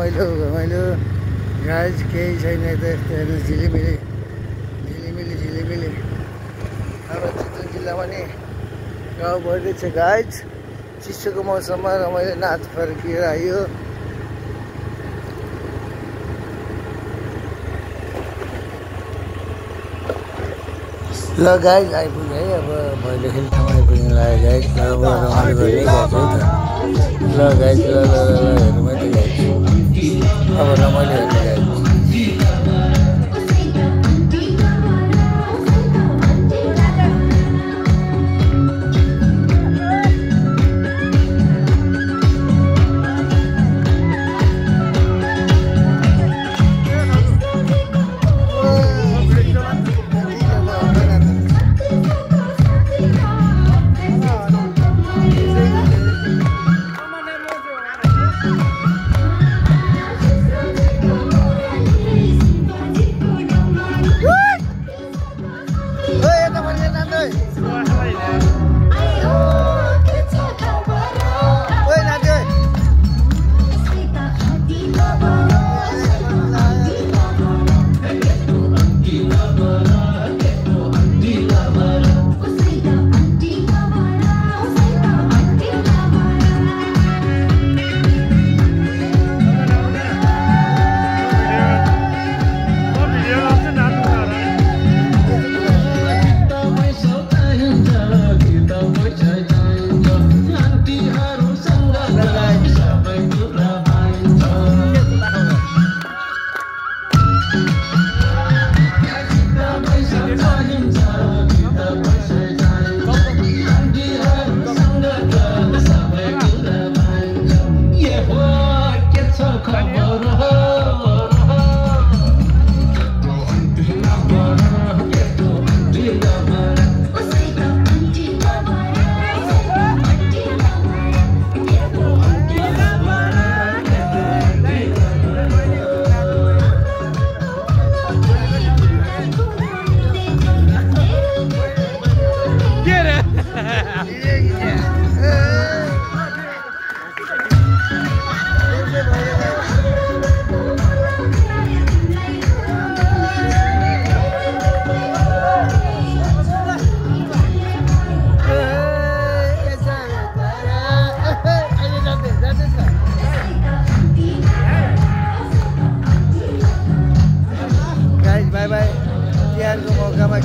रमाइलो रमाइलो गाइज केही छैन त यस्तो हेर्नु झिलिमिली झिलिमिली झिलिमिली हाम्रो चितवन जिल्लामा नि गाउँ बढ्दैछ गाइज चिसोको मौसममा रमाइलो नाच फर्किएर आयो ल गाइज आइपुग्यो है अब भैलो खेल्ने ठाउँ आइपुग्नु लाग्यो गाइज अब रमाइलो गर्दै गएको है त ल गाइज ल ल ल हेरौँ है त गाइज अब रमाइलो हेर्नु गाइज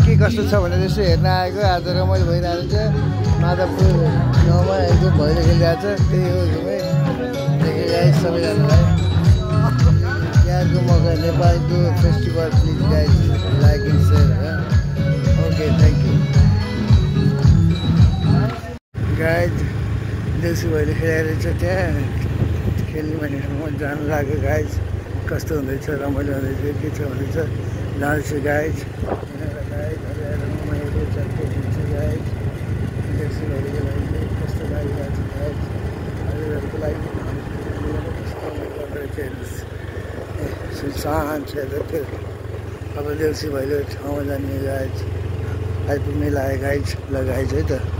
के कस्तो छ भनेर यसो हेर्न आएको आज रमाइलो भइरहेको छ माधवपुर गाउँमा एकदम भैलो खेलिरहेको छ त्यही हो एकदमै गाइज सबैजनालाई तिहारको मौका नेपालको festival please guys like and share okay thank you guys Deusi Bhailo खेलिरहेको छ त्यहाँ खेल्ने भन्ने ठाउँमा जानु लाग्यो गाइज कस्तो हुँदैछ रमाइलो हुँदैछ के छ भन्दैछ जाँदैछु गाइज कस्तो लागिरहेको छ गाइज हजुरहरूको लागि सुनसान छ त्यो अब देउसी भैलो ठाउँमा जाने गाइज आइपुग्नै लाग्यो गाइज ल गाइज है त